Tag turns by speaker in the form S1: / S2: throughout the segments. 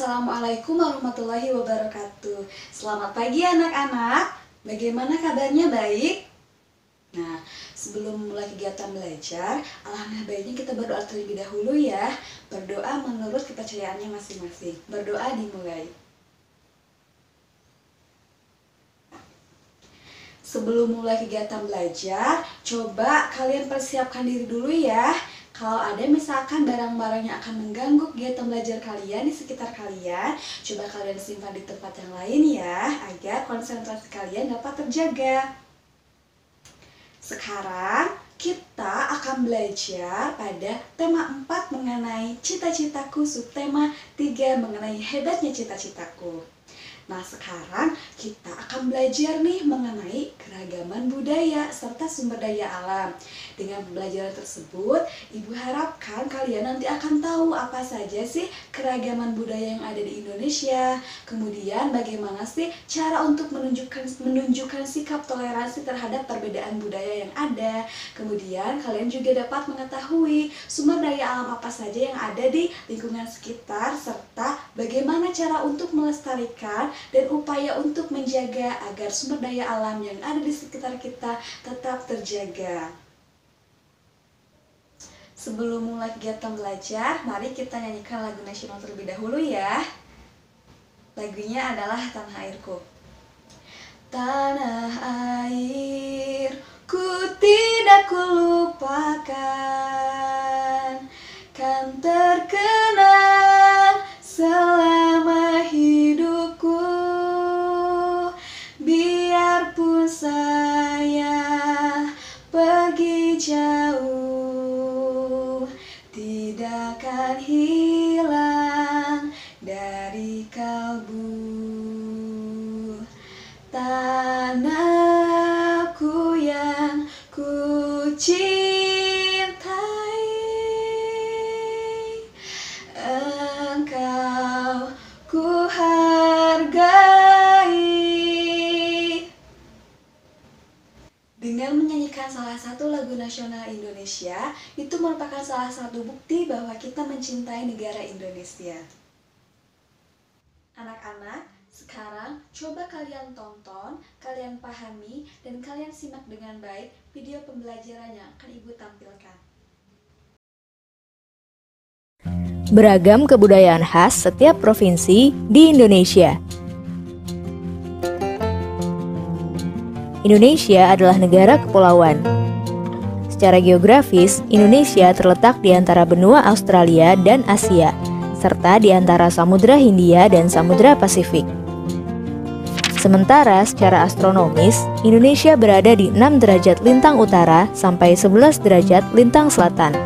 S1: Assalamualaikum warahmatullahi wabarakatuh. Selamat pagi anak-anak. Bagaimana kabarnya, baik? Nah, sebelum mulai kegiatan belajar, alangkah baiknya kita berdoa terlebih dahulu ya. Berdoa menurut kepercayaannya masing-masing. Berdoa dimulai. Sebelum mulai kegiatan belajar, coba kalian persiapkan diri dulu ya. Kalau ada misalkan barang-barang yang akan mengganggu kegiatan belajar kalian di sekitar kalian, coba kalian simpan di tempat yang lain ya, agar konsentrasi kalian dapat terjaga. Sekarang kita akan belajar pada tema 4 mengenai cita-citaku, subtema 3 mengenai hebatnya cita-citaku. Nah, sekarang kita akan belajar nih mengenai keragaman budaya serta sumber daya alam. Dengan pembelajaran tersebut, Ibu harapkan kalian nanti akan tahu apa saja sih keragaman budaya yang ada di Indonesia. Kemudian bagaimana sih cara untuk menunjukkan sikap toleransi terhadap perbedaan budaya yang ada. Kemudian kalian juga dapat mengetahui sumber daya alam apa saja yang ada di lingkungan sekitar serta bagaimana cara untuk melestarikan dan upaya untuk menjaga agar sumber daya alam yang ada di sekitar kita tetap terjaga. Sebelum mulai kegiatan belajar, mari kita nyanyikan lagu nasional terlebih dahulu ya. Lagunya adalah Tanah Airku. Tanah airku tidak kulupakan, kan terkenang selama hidupku. Biarpun saya pergi jauh, tidak akan hilang dari kalbu. Tanahku yang ku cintai, engkau ku hargai. Dengan menyanyikan salah satu lagu nasional Indonesia, itu merupakan salah satu bukti bahwa kita mencintai negara Indonesia. Anak-anak, sekarang coba kalian tonton, kalian pahami, dan kalian simak dengan baik video pembelajaran yang akan Ibu tampilkan.
S2: Beragam kebudayaan khas setiap provinsi di Indonesia. Indonesia adalah negara kepulauan. Secara geografis, Indonesia terletak di antara benua Australia dan Asia, serta di antara Samudra Hindia dan Samudra Pasifik. Sementara secara astronomis, Indonesia berada di 6 derajat lintang utara sampai 11 derajat lintang selatan,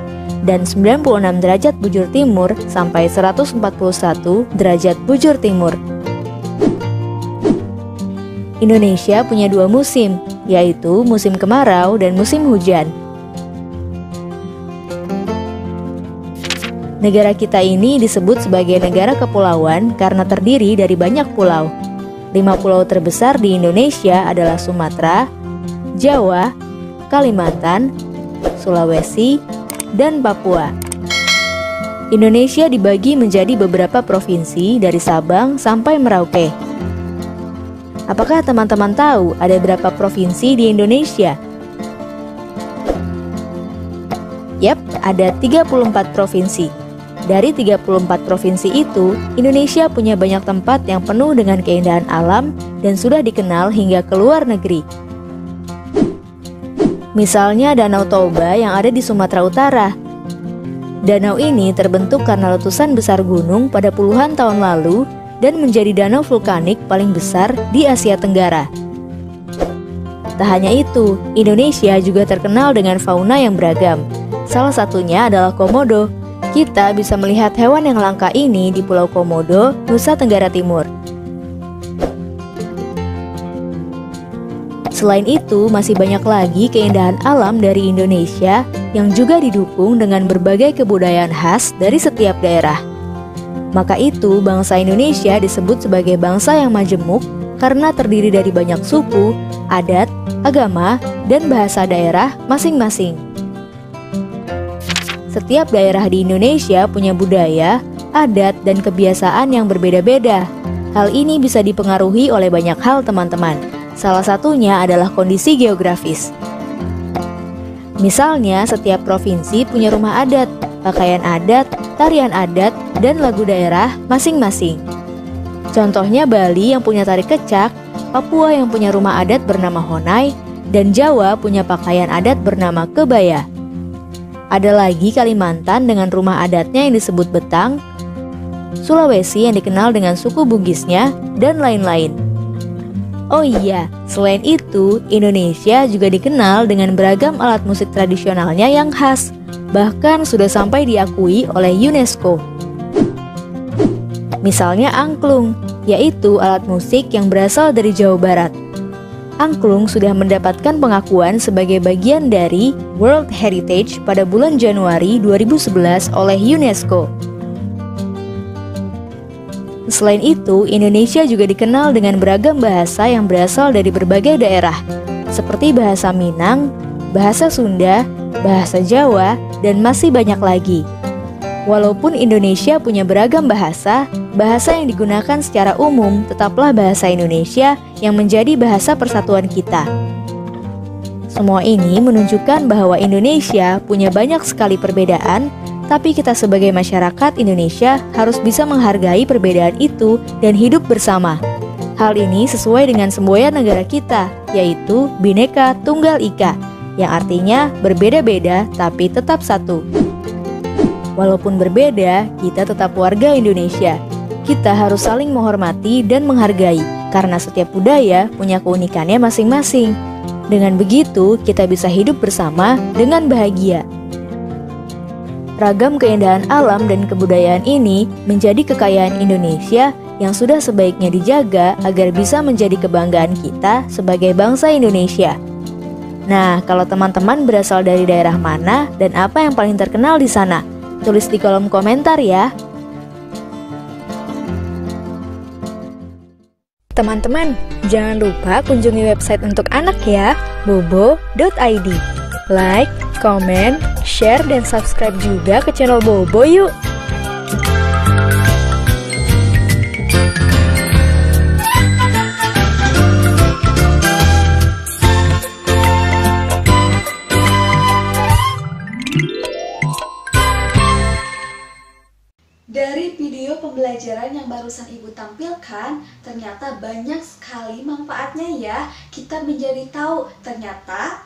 S2: dan 96 derajat bujur timur sampai 141 derajat bujur timur. Indonesia punya 2 musim, yaitu musim kemarau dan musim hujan. Negara kita ini disebut sebagai negara kepulauan karena terdiri dari banyak pulau. 5 pulau terbesar di Indonesia adalah Sumatera, Jawa, Kalimantan, Sulawesi, dan Papua. Indonesia dibagi menjadi beberapa provinsi dari Sabang sampai Merauke. Apakah teman-teman tahu ada berapa provinsi di Indonesia? Yap, ada 34 provinsi. Dari 34 provinsi itu, Indonesia punya banyak tempat yang penuh dengan keindahan alam dan sudah dikenal hingga ke luar negeri. Misalnya Danau Toba yang ada di Sumatera Utara. Danau ini terbentuk karena letusan besar gunung pada puluhan tahun lalu dan menjadi danau vulkanik paling besar di Asia Tenggara. Tak hanya itu, Indonesia juga terkenal dengan fauna yang beragam. Salah satunya adalah komodo. Kita bisa melihat hewan yang langka ini di Pulau Komodo, Nusa Tenggara Timur. Selain itu, masih banyak lagi keindahan alam dari Indonesia yang juga didukung dengan berbagai kebudayaan khas dari setiap daerah. Maka itu, bangsa Indonesia disebut sebagai bangsa yang majemuk karena terdiri dari banyak suku, adat, agama, dan bahasa daerah masing-masing. Setiap daerah di Indonesia punya budaya, adat, dan kebiasaan yang berbeda-beda. Hal ini bisa dipengaruhi oleh banyak hal, teman-teman. Salah satunya adalah kondisi geografis. Misalnya, setiap provinsi punya rumah adat, pakaian adat, tarian adat, dan lagu daerah masing-masing. Contohnya Bali yang punya tari kecak, Papua yang punya rumah adat bernama Honai, dan Jawa punya pakaian adat bernama kebaya. Ada lagi Kalimantan dengan rumah adatnya yang disebut betang, Sulawesi yang dikenal dengan suku Bugisnya, dan lain-lain. Oh iya, selain itu, Indonesia juga dikenal dengan beragam alat musik tradisionalnya yang khas, bahkan sudah sampai diakui oleh UNESCO. Misalnya angklung, yaitu alat musik yang berasal dari Jawa Barat. Angklung sudah mendapatkan pengakuan sebagai bagian dari World Heritage pada bulan Januari 2011 oleh UNESCO. Selain itu, Indonesia juga dikenal dengan beragam bahasa yang berasal dari berbagai daerah, seperti bahasa Minang, bahasa Sunda, bahasa Jawa, dan masih banyak lagi. Walaupun Indonesia punya beragam bahasa, bahasa yang digunakan secara umum tetaplah bahasa Indonesia yang menjadi bahasa persatuan kita. Semua ini menunjukkan bahwa Indonesia punya banyak sekali perbedaan, tapi kita sebagai masyarakat Indonesia harus bisa menghargai perbedaan itu dan hidup bersama. Hal ini sesuai dengan semboyan negara kita, yaitu Bhinneka Tunggal Ika, yang artinya berbeda-beda tapi tetap satu. Walaupun berbeda, kita tetap warga Indonesia. Kita harus saling menghormati dan menghargai, karena setiap budaya punya keunikannya masing-masing. Dengan begitu, kita bisa hidup bersama dengan bahagia. Ragam keindahan alam dan kebudayaan ini menjadi kekayaan Indonesia yang sudah sebaiknya dijaga agar bisa menjadi kebanggaan kita sebagai bangsa Indonesia. Nah, kalau teman-teman berasal dari daerah mana dan apa yang paling terkenal di sana? Tulis di kolom komentar ya. Teman-teman, jangan lupa kunjungi website untuk anak ya, bobo.id. Like, komen, share, dan subscribe juga ke channel Bobo yuk!
S1: Dari video pembelajaran yang barusan Ibu tampilkan, ternyata banyak sekali manfaatnya ya. Kita menjadi tahu ternyata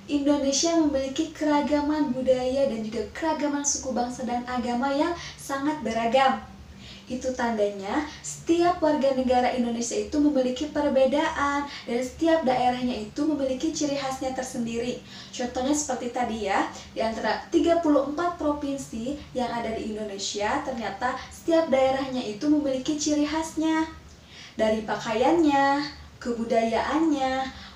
S1: Indonesia memiliki keragaman budaya dan juga keragaman suku bangsa dan agama yang sangat beragam. Itu tandanya setiap warga negara Indonesia itu memiliki perbedaan dan setiap daerahnya itu memiliki ciri khasnya tersendiri. Contohnya seperti tadi ya, di antara 34 provinsi yang ada di Indonesia, ternyata setiap daerahnya itu memiliki ciri khasnya. Dari pakaiannya, kebudayaannya,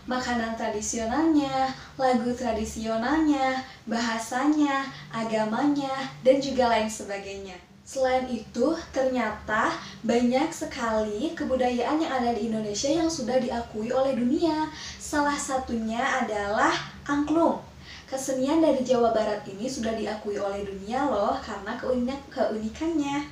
S1: makanan tradisionalnya, lagu tradisionalnya, bahasanya, agamanya, dan juga lain sebagainya. Selain itu, ternyata banyak sekali kebudayaan yang ada di Indonesia yang sudah diakui oleh dunia. Salah satunya adalah angklung. Kesenian dari Jawa Barat ini sudah diakui oleh dunia loh karena keunikannya.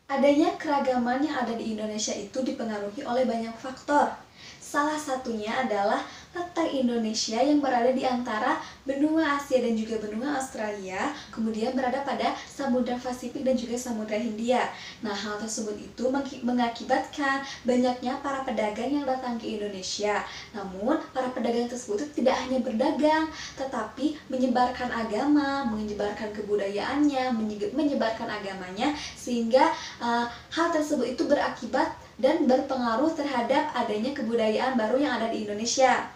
S1: Adanya keragaman yang ada di Indonesia itu dipengaruhi oleh banyak faktor. Salah satunya adalah letak Indonesia yang berada di antara benua Asia dan juga benua Australia, kemudian berada pada Samudra Pasifik dan juga Samudra Hindia. Nah, hal tersebut itu mengakibatkan banyaknya para pedagang yang datang ke Indonesia. Namun, para pedagang tersebut itu tidak hanya berdagang, tetapi menyebarkan agama, menyebarkan kebudayaannya, menyebarkan agamanya, sehingga hal tersebut itu berakibat dan berpengaruh terhadap adanya kebudayaan baru yang ada di Indonesia.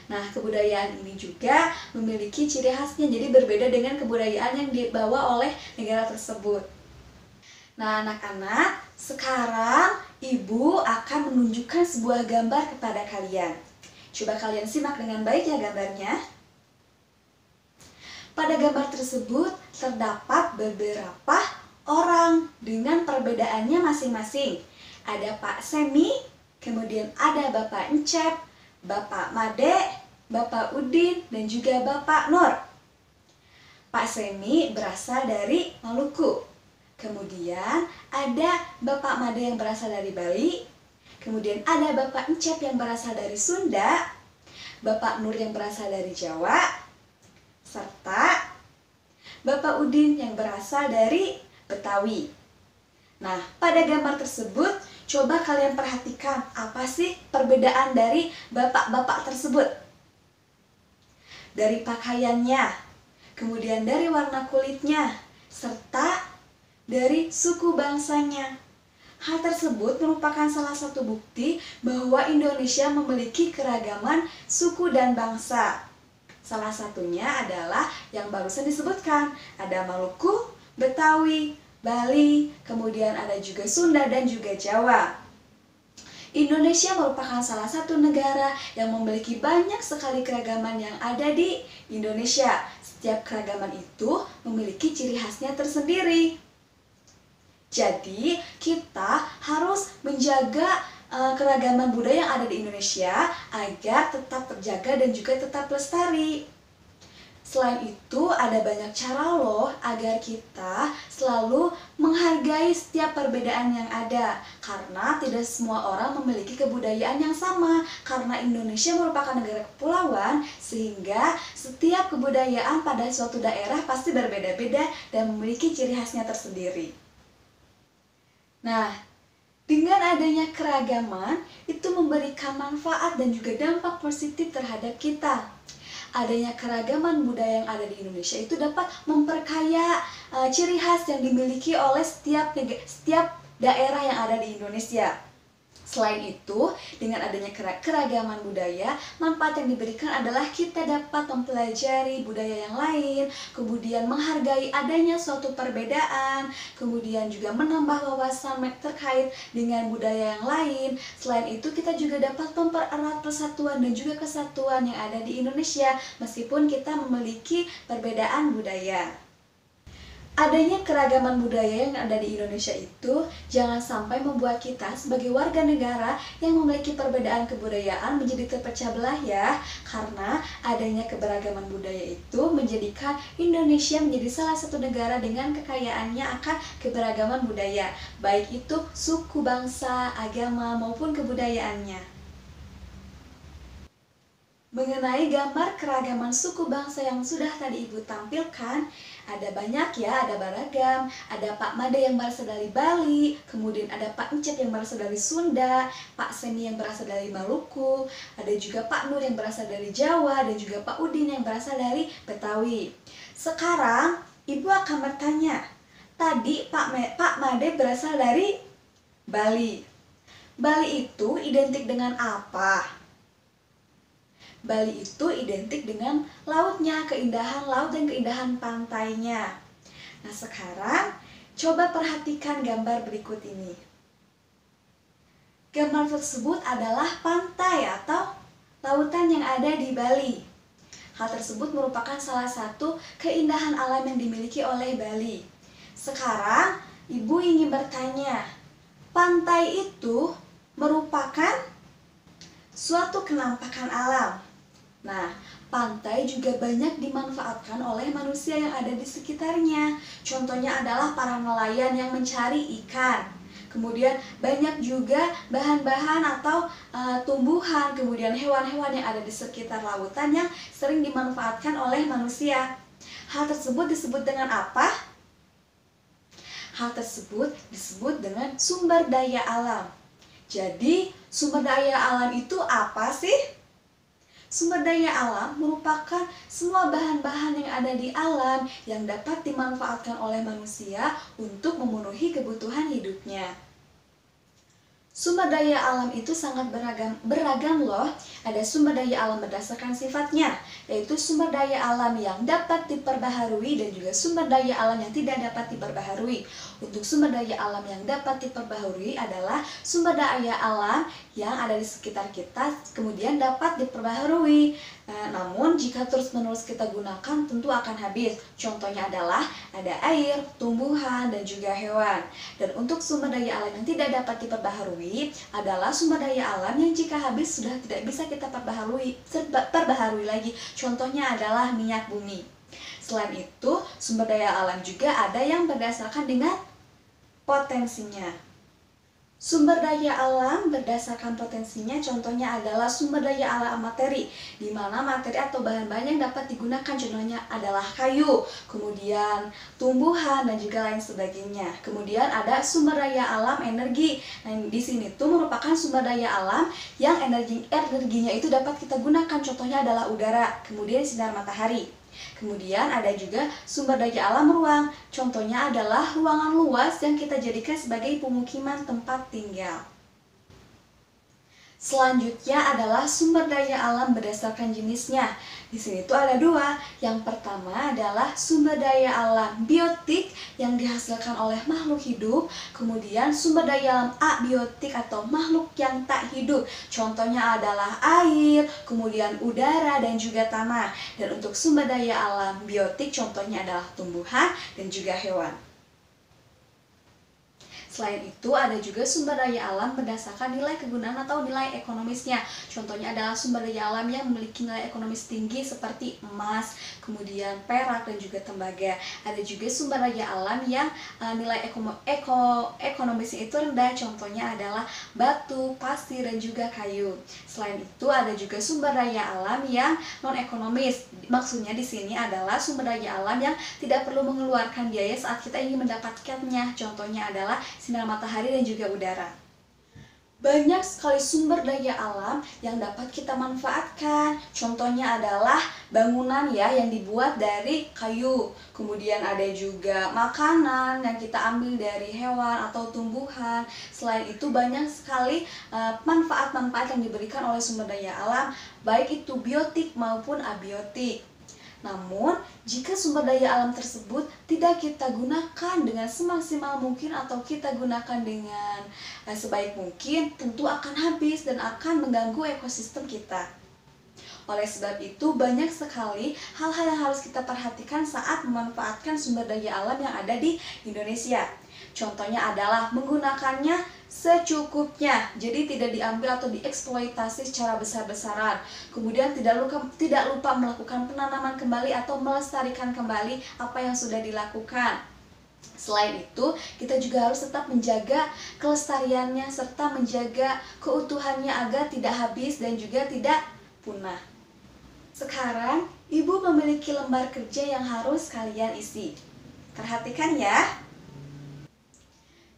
S1: Nah, kebudayaan ini juga memiliki ciri khasnya, jadi berbeda dengan kebudayaan yang dibawa oleh negara tersebut. Nah, anak-anak, sekarang Ibu akan menunjukkan sebuah gambar kepada kalian. Coba kalian simak dengan baik ya gambarnya. Pada gambar tersebut terdapat beberapa orang dengan perbedaannya masing-masing. Ada Pak Semi, kemudian ada Bapak Encep, Bapak Made, Bapak Udin, dan juga Bapak Nur. Pak Semi berasal dari Maluku. Kemudian ada Bapak Made yang berasal dari Bali. Kemudian ada Bapak Encep yang berasal dari Sunda, Bapak Nur yang berasal dari Jawa, serta Bapak Udin yang berasal dari Betawi. Nah, pada gambar tersebut, coba kalian perhatikan apa sih perbedaan dari bapak-bapak tersebut. Dari pakaiannya, kemudian dari warna kulitnya, serta dari suku bangsanya. Hal tersebut merupakan salah satu bukti bahwa Indonesia memiliki keragaman suku dan bangsa. Salah satunya adalah yang barusan disebutkan, ada Maluku, Betawi, Bali, kemudian ada juga Sunda dan juga Jawa. Indonesia merupakan salah satu negara yang memiliki banyak sekali keragaman yang ada di Indonesia. Setiap keragaman itu memiliki ciri khasnya tersendiri. Jadi, kita harus menjaga keragaman budaya yang ada di Indonesia agar tetap terjaga dan juga tetap lestari. Selain itu, ada banyak cara loh agar kita selalu menghargai setiap perbedaan yang ada. Karena tidak semua orang memiliki kebudayaan yang sama. Karena Indonesia merupakan negara kepulauan, sehingga setiap kebudayaan pada suatu daerah pasti berbeda-beda dan memiliki ciri khasnya tersendiri. Nah, dengan adanya keragaman, itu memberikan manfaat dan juga dampak positif terhadap kita. Adanya keragaman budaya yang ada di Indonesia itu dapat memperkaya ciri khas yang dimiliki oleh setiap daerah yang ada di Indonesia. Selain itu, dengan adanya keragaman budaya, manfaat yang diberikan adalah kita dapat mempelajari budaya yang lain, kemudian menghargai adanya suatu perbedaan, kemudian juga menambah wawasan terkait dengan budaya yang lain. Selain itu, kita juga dapat mempererat persatuan dan juga kesatuan yang ada di Indonesia, meskipun kita memiliki perbedaan budaya. Adanya keragaman budaya yang ada di Indonesia itu jangan sampai membuat kita sebagai warga negara yang memiliki perbedaan kebudayaan menjadi terpecah belah ya. Karena adanya keberagaman budaya itu menjadikan Indonesia menjadi salah satu negara dengan kekayaannya akan keberagaman budaya, baik itu suku, bangsa, agama maupun kebudayaannya. Mengenai gambar keragaman suku bangsa yang sudah tadi Ibu tampilkan, ada banyak ya, ada beragam. Ada Pak Made yang berasal dari Bali, kemudian ada Pak Encep yang berasal dari Sunda, Pak Seni yang berasal dari Maluku, ada juga Pak Nur yang berasal dari Jawa, dan juga Pak Udin yang berasal dari Betawi. Sekarang Ibu akan bertanya, tadi Pak Made berasal dari Bali. Bali itu identik dengan apa? Bali itu identik dengan lautnya, keindahan laut dan keindahan pantainya. Nah, sekarang coba perhatikan gambar berikut ini. Gambar tersebut adalah pantai atau lautan yang ada di Bali. Hal tersebut merupakan salah satu keindahan alam yang dimiliki oleh Bali. Sekarang, Ibu ingin bertanya, pantai itu merupakan suatu kenampakan alam. Nah, pantai juga banyak dimanfaatkan oleh manusia yang ada di sekitarnya. Contohnya adalah para nelayan yang mencari ikan. Kemudian banyak juga bahan-bahan atau tumbuhan, kemudian hewan-hewan yang ada di sekitar lautan yang sering dimanfaatkan oleh manusia. Hal tersebut disebut dengan apa? Hal tersebut disebut dengan sumber daya alam. Jadi, sumber daya alam itu apa sih? Sumber daya alam merupakan semua bahan-bahan yang ada di alam yang dapat dimanfaatkan oleh manusia untuk memenuhi kebutuhan hidupnya. Sumber daya alam itu sangat beragam loh. Ada sumber daya alam berdasarkan sifatnya, yaitu sumber daya alam yang dapat diperbaharui dan juga sumber daya alam yang tidak dapat diperbaharui. Untuk sumber daya alam yang dapat diperbaharui adalah sumber daya alam yang ada di sekitar kita, kemudian dapat diperbaharui. Namun jika terus-menerus kita gunakan tentu akan habis. Contohnya adalah ada air, tumbuhan, dan juga hewan. Dan untuk sumber daya alam yang tidak dapat diperbaharui adalah sumber daya alam yang jika habis sudah tidak bisa kita perbaharui lagi. Contohnya adalah minyak bumi. Selain itu, sumber daya alam juga ada yang berdasarkan dengan potensinya. Sumber daya alam berdasarkan potensinya contohnya adalah sumber daya alam materi, di mana materi atau bahan-bahan yang dapat digunakan contohnya adalah kayu, kemudian tumbuhan dan juga lain sebagainya. Kemudian ada sumber daya alam energi. Nah, di sini tuh merupakan sumber daya alam yang energinya itu dapat kita gunakan, contohnya adalah udara, kemudian sinar matahari. Kemudian ada juga sumber daya alam ruang, contohnya adalah ruangan luas yang kita jadikan sebagai pemukiman tempat tinggal. Selanjutnya adalah sumber daya alam berdasarkan jenisnya. Di sini tuh ada dua. Yang pertama adalah sumber daya alam biotik yang dihasilkan oleh makhluk hidup. Kemudian sumber daya alam abiotik atau makhluk yang tak hidup. Contohnya adalah air, kemudian udara dan juga tanah. Dan untuk sumber daya alam biotik contohnya adalah tumbuhan dan juga hewan. Selain itu, ada juga sumber daya alam berdasarkan nilai kegunaan atau nilai ekonomisnya. Contohnya adalah sumber daya alam yang memiliki nilai ekonomis tinggi seperti emas, kemudian perak, dan juga tembaga. Ada juga sumber daya alam yang nilai ekonomisnya itu rendah. Contohnya adalah batu, pasir, dan juga kayu. Selain itu, ada juga sumber daya alam yang non-ekonomis. Maksudnya di sini adalah sumber daya alam yang tidak perlu mengeluarkan biaya saat kita ingin mendapatkannya. Contohnya adalah sinar matahari dan juga udara. Banyak sekali sumber daya alam yang dapat kita manfaatkan. Contohnya adalah bangunan yang dibuat dari kayu. Kemudian ada juga makanan yang kita ambil dari hewan atau tumbuhan. Selain itu banyak sekali manfaat-manfaat yang diberikan oleh sumber daya alam, baik itu biotik maupun abiotik. Namun, jika sumber daya alam tersebut tidak kita gunakan dengan semaksimal mungkin atau kita gunakan dengan sebaik mungkin, tentu akan habis dan akan mengganggu ekosistem kita. Oleh sebab itu, banyak sekali hal-hal yang harus kita perhatikan saat memanfaatkan sumber daya alam yang ada di Indonesia. Contohnya adalah menggunakannya secukupnya, jadi tidak diambil atau dieksploitasi secara besar-besaran. Kemudian tidak lupa melakukan penanaman kembali atau melestarikan kembali apa yang sudah dilakukan. Selain itu, kita juga harus tetap menjaga kelestariannya serta menjaga keutuhannya agar tidak habis dan juga tidak punah. Sekarang, Ibu memiliki lembar kerja yang harus kalian isi. Perhatikan ya.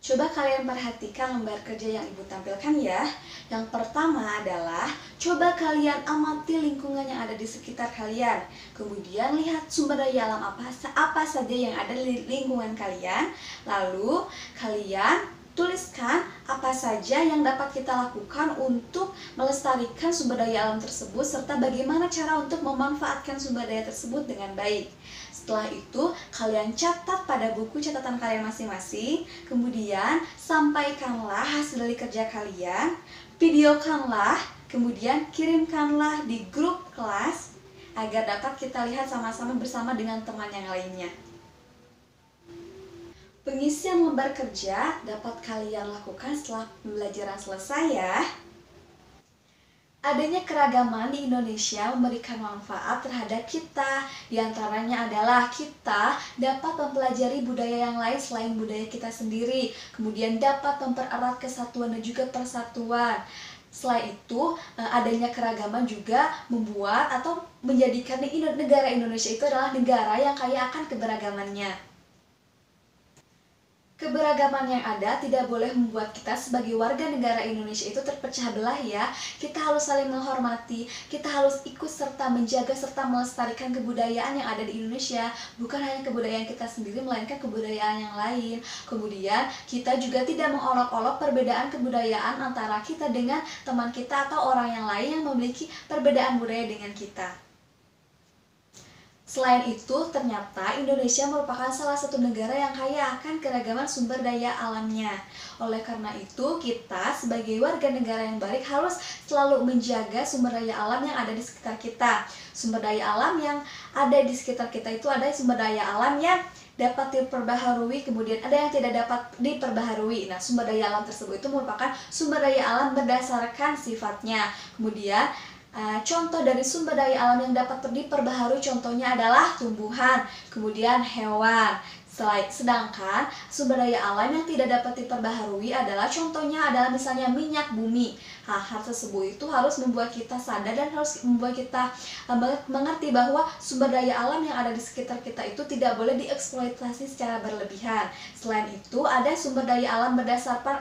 S1: Coba kalian perhatikan lembar kerja yang Ibu tampilkan ya. Yang pertama adalah coba kalian amati lingkungan yang ada di sekitar kalian. Kemudian lihat sumber daya alam apa saja yang ada di lingkungan kalian. Lalu kalian tuliskan apa saja yang dapat kita lakukan untuk melestarikan sumber daya alam tersebut serta bagaimana cara untuk memanfaatkan sumber daya tersebut dengan baik. Setelah itu, kalian catat pada buku catatan kalian masing-masing. Kemudian, sampaikanlah hasil dari kerja kalian, videokanlah, kemudian kirimkanlah di grup kelas agar dapat kita lihat sama-sama bersama dengan teman yang lainnya. Pengisian lembar kerja dapat kalian lakukan setelah pembelajaran selesai ya. Adanya keragaman di Indonesia memberikan manfaat terhadap kita. Di antaranya adalah kita dapat mempelajari budaya yang lain selain budaya kita sendiri. Kemudian dapat mempererat kesatuan dan juga persatuan. Selain itu, adanya keragaman juga membuat atau menjadikan negara Indonesia itu adalah negara yang kaya akan keberagamannya. Keberagaman yang ada tidak boleh membuat kita sebagai warga negara Indonesia itu terpecah belah ya. Kita harus saling menghormati, kita harus ikut serta menjaga serta melestarikan kebudayaan yang ada di Indonesia. Bukan hanya kebudayaan kita sendiri, melainkan kebudayaan yang lain. Kemudian kita juga tidak mengolok-olok perbedaan kebudayaan antara kita dengan teman kita atau orang yang lain yang memiliki perbedaan budaya dengan kita. Selain itu, ternyata Indonesia merupakan salah satu negara yang kaya akan keragaman sumber daya alamnya. Oleh karena itu, kita sebagai warga negara yang baik harus selalu menjaga sumber daya alam yang ada di sekitar kita. Sumber daya alam yang ada di sekitar kita itu ada sumber daya alam yang dapat diperbaharui, kemudian ada yang tidak dapat diperbaharui. Nah, sumber daya alam tersebut itu merupakan sumber daya alam berdasarkan sifatnya. Kemudian, contoh dari sumber daya alam yang dapat diperbaharui contohnya adalah tumbuhan, kemudian hewan. Sedangkan sumber daya alam yang tidak dapat diperbaharui adalah contohnya adalah misalnya minyak bumi. Hal-hal tersebut itu harus membuat kita sadar dan harus membuat kita mengerti bahwa sumber daya alam yang ada di sekitar kita itu tidak boleh dieksploitasi secara berlebihan. Selain itu ada sumber daya alam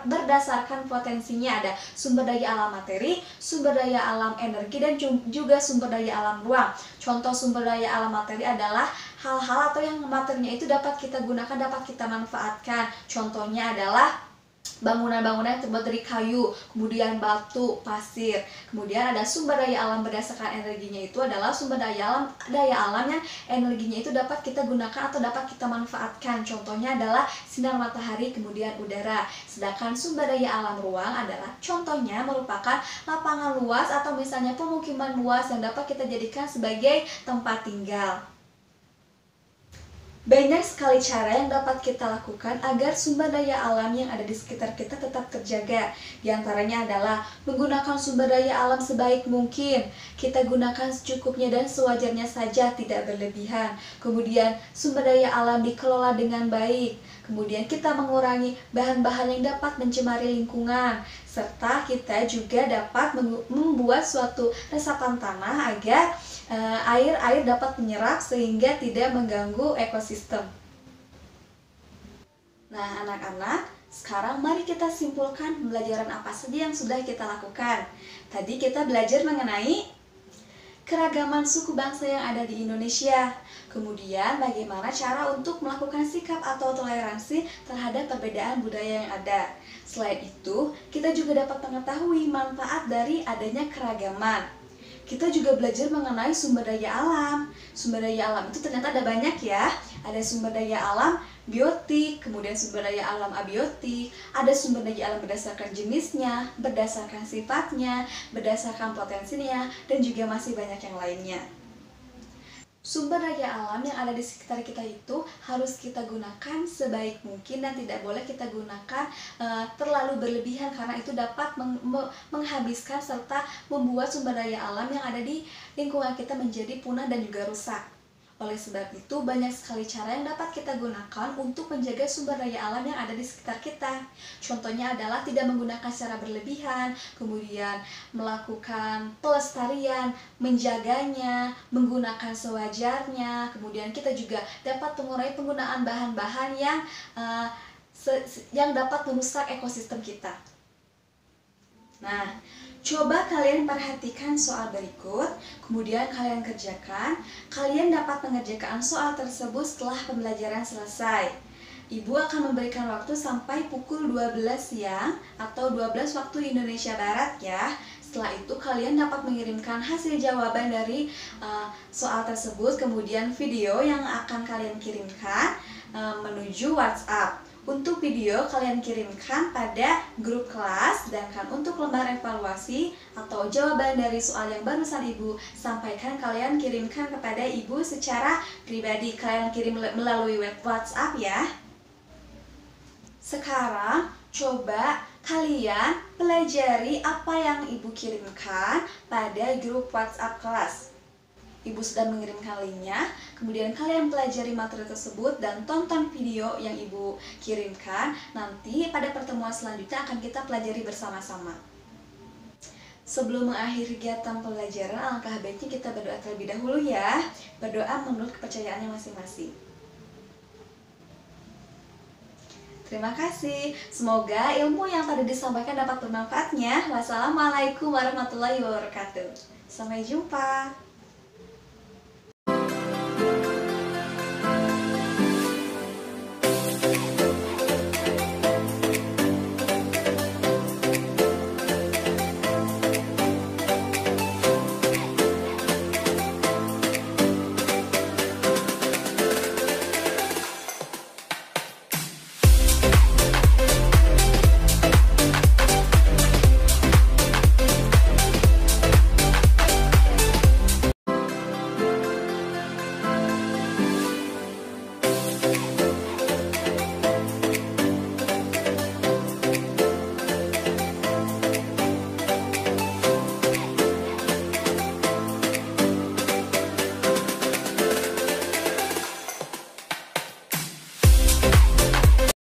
S1: berdasarkan potensinya, ada sumber daya alam materi, sumber daya alam energi, dan juga sumber daya alam ruang. Contoh sumber daya alam materi adalah hal-hal atau yang materinya itu dapat kita gunakan, dapat kita manfaatkan. Contohnya adalah bangunan-bangunan yang terbuat dari kayu, kemudian batu, pasir. Kemudian ada sumber daya alam berdasarkan energinya, itu adalah sumber daya alam yang energinya itu dapat kita gunakan atau dapat kita manfaatkan. Contohnya adalah sinar matahari, kemudian udara. Sedangkan sumber daya alam ruang adalah contohnya merupakan lapangan luas atau misalnya pemukiman luas yang dapat kita jadikan sebagai tempat tinggal. Banyak sekali cara yang dapat kita lakukan agar sumber daya alam yang ada di sekitar kita tetap terjaga. Di antaranya adalah menggunakan sumber daya alam sebaik mungkin. Kita gunakan secukupnya dan sewajarnya saja, tidak berlebihan. Kemudian sumber daya alam dikelola dengan baik. Kemudian kita mengurangi bahan-bahan yang dapat mencemari lingkungan. Serta kita juga dapat membuat suatu resapan tanah agar air dapat menyerap sehingga tidak mengganggu ekosistem. Nah, anak-anak, sekarang mari kita simpulkan pembelajaran apa saja yang sudah kita lakukan. Tadi kita belajar mengenai keragaman suku bangsa yang ada di Indonesia. Kemudian bagaimana cara untuk melakukan sikap atau toleransi terhadap perbedaan budaya yang ada. Selain itu, kita juga dapat mengetahui manfaat dari adanya keragaman. Kita juga belajar mengenai sumber daya alam. Sumber daya alam itu ternyata ada banyak ya. Ada sumber daya alam biotik, kemudian sumber daya alam abiotik, ada sumber daya alam berdasarkan jenisnya, berdasarkan sifatnya, berdasarkan potensinya, dan juga masih banyak yang lainnya. Sumber daya alam yang ada di sekitar kita itu harus kita gunakan sebaik mungkin dan tidak boleh kita gunakan terlalu berlebihan, karena itu dapat menghabiskan serta membuat sumber daya alam yang ada di lingkungan kita menjadi punah dan juga rusak. Oleh sebab itu, banyak sekali cara yang dapat kita gunakan untuk menjaga sumber daya alam yang ada di sekitar kita. Contohnya adalah tidak menggunakan secara berlebihan, kemudian melakukan pelestarian, menjaganya, menggunakan sewajarnya. Kemudian kita juga dapat mengurangi penggunaan bahan-bahan yang dapat merusak ekosistem kita. Nah, coba kalian perhatikan soal berikut, kemudian kalian kerjakan. Kalian dapat mengerjakan soal tersebut setelah pembelajaran selesai. Ibu akan memberikan waktu sampai pukul 12 siang atau 12 waktu Indonesia Barat ya. Setelah itu kalian dapat mengirimkan hasil jawaban dari soal tersebut, kemudian video yang akan kalian kirimkan menuju WhatsApp. Untuk video kalian kirimkan pada grup kelas, sedangkan untuk lembar evaluasi atau jawaban dari soal yang barusan Ibu sampaikan kalian kirimkan kepada Ibu secara pribadi. Kalian kirim melalui web WhatsApp ya. Sekarang coba kalian pelajari apa yang Ibu kirimkan pada grup WhatsApp kelas. Ibu sudah mengirimkan linknya, kemudian kalian pelajari materi tersebut dan tonton video yang Ibu kirimkan. Nanti pada pertemuan selanjutnya akan kita pelajari bersama-sama. Sebelum mengakhiri kegiatan pembelajaran, alangkah baiknya kita berdoa terlebih dahulu ya. Berdoa menurut kepercayaannya masing-masing. Terima kasih. Semoga ilmu yang tadi disampaikan dapat bermanfaatnya. Wassalamualaikum warahmatullahi wabarakatuh. Sampai jumpa.